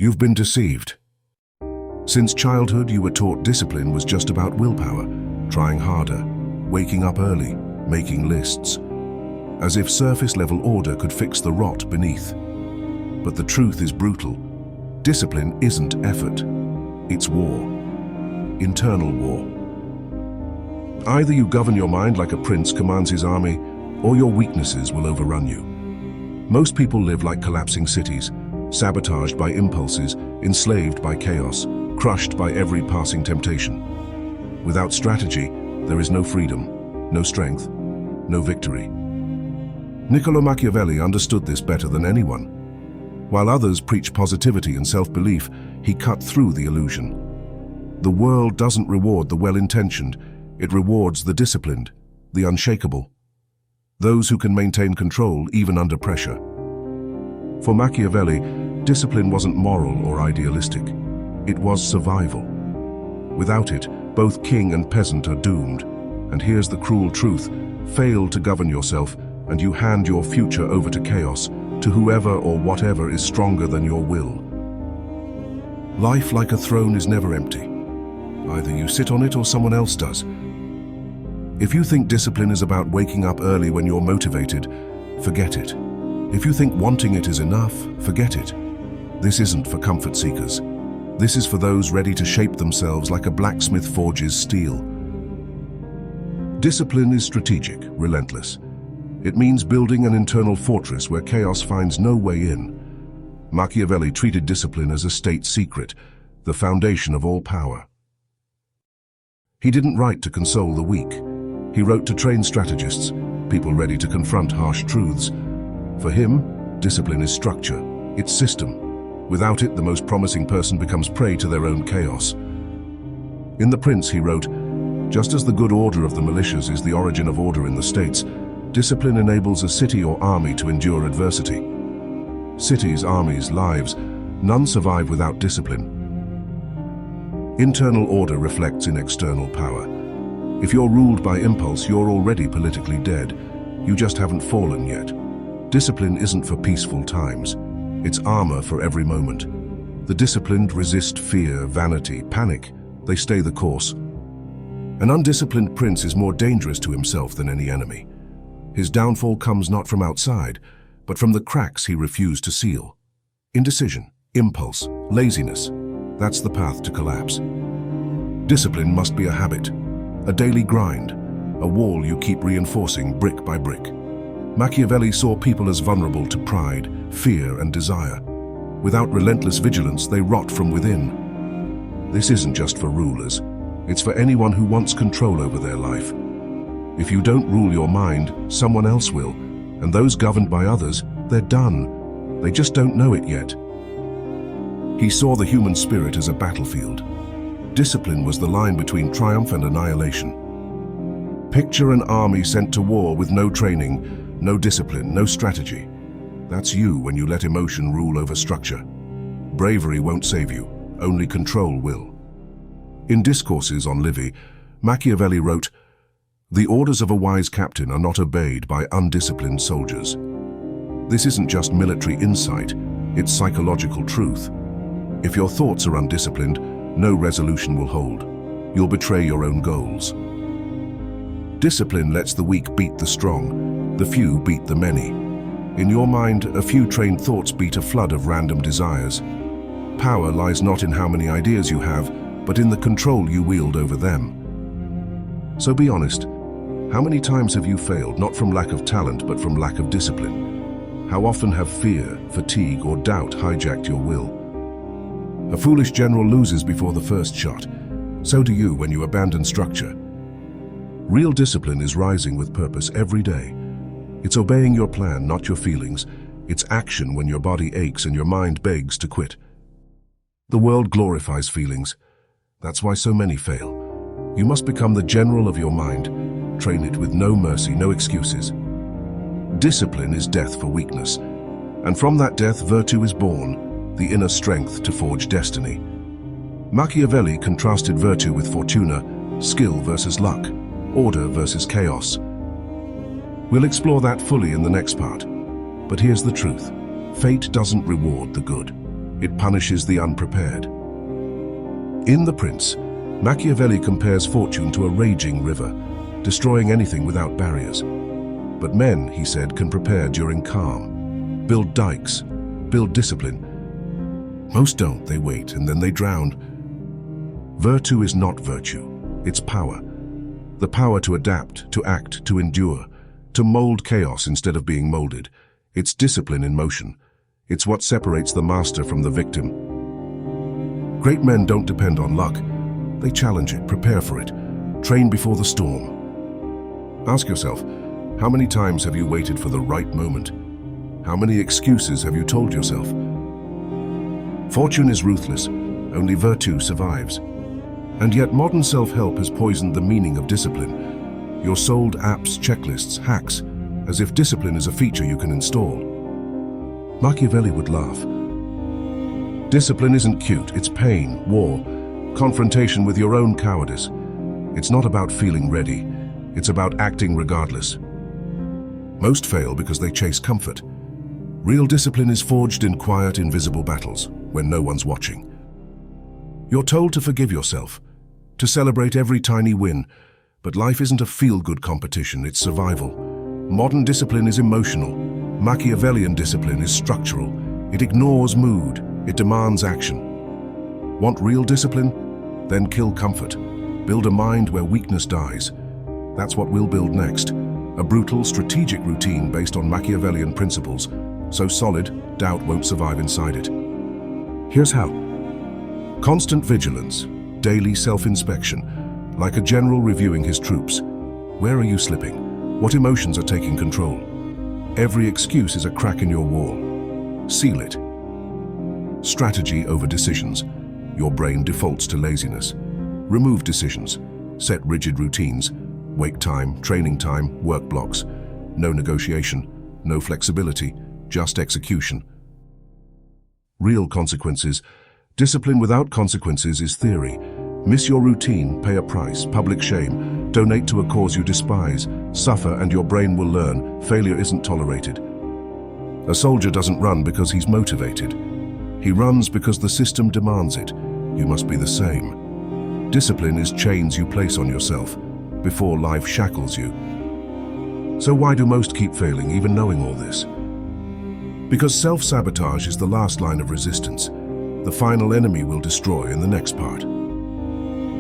You've been deceived. Since childhood, you were taught discipline was just about willpower, trying harder, waking up early, making lists, as if surface-level order could fix the rot beneath. But the truth is brutal. Discipline isn't effort. It's war. Internal war. Either you govern your mind like a prince commands his army, or your weaknesses will overrun you. Most people live like collapsing cities, sabotaged by impulses, enslaved by chaos, crushed by every passing temptation. Without strategy, there is no freedom, no strength, no victory. Niccolo Machiavelli understood this better than anyone. While others preach positivity and self-belief, he cut through the illusion. The world doesn't reward the well-intentioned, it rewards the disciplined, the unshakable. Those who can maintain control even under pressure. For Machiavelli, discipline wasn't moral or idealistic. It was survival. Without it, both king and peasant are doomed. And here's the cruel truth: fail to govern yourself, and you hand your future over to chaos, to whoever or whatever is stronger than your will. Life, like a throne, is never empty. Either you sit on it or someone else does. If you think discipline is about waking up early when you're motivated, forget it. If you think wanting it is enough, forget it. This isn't for comfort seekers. This is for those ready to shape themselves like a blacksmith forges steel. Discipline is strategic, relentless. It means building an internal fortress where chaos finds no way in. Machiavelli treated discipline as a state secret, the foundation of all power. He didn't write to console the weak. He wrote to train strategists, people ready to confront harsh truths. For him, discipline is structure, it's system. Without it, the most promising person becomes prey to their own chaos. In The Prince, he wrote, "Just as the good order of the militias is the origin of order in the states, discipline enables a city or army to endure adversity. Cities, armies, lives, none survive without discipline." Internal order reflects in external power. If you're ruled by impulse, you're already politically dead. You just haven't fallen yet. Discipline isn't for peaceful times. It's armor for every moment. The disciplined resist fear, vanity, panic. They stay the course. An undisciplined prince is more dangerous to himself than any enemy. His downfall comes not from outside, but from the cracks he refused to seal. Indecision, impulse, laziness. That's the path to collapse. Discipline must be a habit, a daily grind, a wall you keep reinforcing brick by brick. Machiavelli saw people as vulnerable to pride, fear, and desire. Without relentless vigilance, they rot from within. This isn't just for rulers. It's for anyone who wants control over their life. If you don't rule your mind, someone else will. And those governed by others, they're done. They just don't know it yet. He saw the human spirit as a battlefield. Discipline was the line between triumph and annihilation. Picture an army sent to war with no training, no discipline, no strategy. That's you when you let emotion rule over structure. Bravery won't save you, only control will. In Discourses on Livy, Machiavelli wrote, "The orders of a wise captain are not obeyed by undisciplined soldiers." This isn't just military insight, it's psychological truth. If your thoughts are undisciplined, no resolution will hold. You'll betray your own goals. Discipline lets the weak beat the strong, the few beat the many. In your mind, a few trained thoughts beat a flood of random desires. Power lies not in how many ideas you have, but in the control you wield over them. So be honest. How many times have you failed, not from lack of talent, but from lack of discipline? How often have fear, fatigue, or doubt hijacked your will? A foolish general loses before the first shot. So do you when you abandon structure. Real discipline is rising with purpose every day. It's obeying your plan, not your feelings. It's action when your body aches and your mind begs to quit. The world glorifies feelings. That's why so many fail. You must become the general of your mind. Train it with no mercy, no excuses. Discipline is death for weakness. And from that death, virtue is born, the inner strength to forge destiny. Machiavelli contrasted virtue with fortuna, skill versus luck, order versus chaos. We'll explore that fully in the next part. But here's the truth. Fate doesn't reward the good. It punishes the unprepared. In The Prince, Machiavelli compares fortune to a raging river, destroying anything without barriers. But men, he said, can prepare during calm, build dikes, build discipline. Most don't, they wait and then they drown. Virtue is not virtue, it's power. The power to adapt, to act, to endure, to mold chaos instead of being molded. It's discipline in motion. It's what separates the master from the victim. Great men don't depend on luck. They challenge it, prepare for it, train before the storm. Ask yourself, how many times have you waited for the right moment? How many excuses have you told yourself? Fortune is ruthless, only virtue survives. And yet modern self-help has poisoned the meaning of discipline. You're sold apps, checklists, hacks, as if discipline is a feature you can install. Machiavelli would laugh. Discipline isn't cute, it's pain, war, confrontation with your own cowardice. It's not about feeling ready, it's about acting regardless. Most fail because they chase comfort. Real discipline is forged in quiet, invisible battles, when no one's watching. You're told to forgive yourself, to celebrate every tiny win, but life isn't a feel-good competition, it's survival. Modern discipline is emotional. Machiavellian discipline is structural. It ignores mood, it demands action. Want real discipline? Then kill comfort. Build a mind where weakness dies. That's what we'll build next. A brutal, strategic routine based on Machiavellian principles, so solid, doubt won't survive inside it. Here's how. Constant vigilance, daily self-inspection, like a general reviewing his troops. Where are you slipping? What emotions are taking control? Every excuse is a crack in your wall. Seal it. Strategy over decisions. Your brain defaults to laziness. Remove decisions. Set rigid routines. Wake time, training time, work blocks. No negotiation, no flexibility, just execution. Real consequences. Discipline without consequences is theory. Miss your routine, pay a price, public shame, donate to a cause you despise, suffer and your brain will learn, failure isn't tolerated. A soldier doesn't run because he's motivated. He runs because the system demands it. You must be the same. Discipline is chains you place on yourself before life shackles you. So why do most keep failing, even knowing all this? Because self-sabotage is the last line of resistance. The final enemy will destroy in the next part.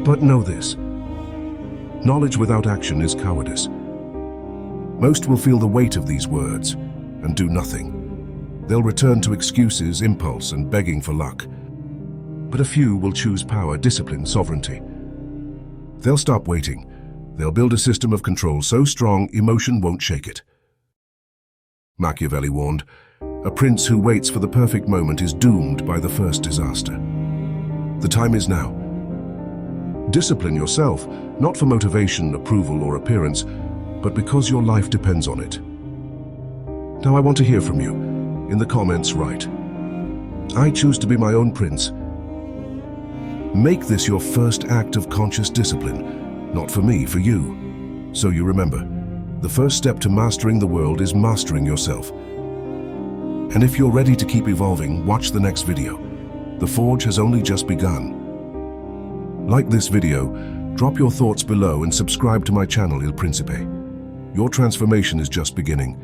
But know this. Knowledge without action is cowardice. Most will feel the weight of these words and do nothing. They'll return to excuses, impulse, and begging for luck. But a few will choose power, discipline, sovereignty. They'll stop waiting. They'll build a system of control so strong emotion won't shake it. Machiavelli warned, a prince who waits for the perfect moment is doomed by the first disaster. The time is now. Discipline yourself, not for motivation, approval, or appearance, but because your life depends on it. Now I want to hear from you. In the comments, write, I choose to be my own prince. Make this your first act of conscious discipline, not for me, for you. So you remember, the first step to mastering the world is mastering yourself. And if you're ready to keep evolving, watch the next video. The forge has only just begun. Like this video, drop your thoughts below and subscribe to my channel Il Principe. Your transformation is just beginning.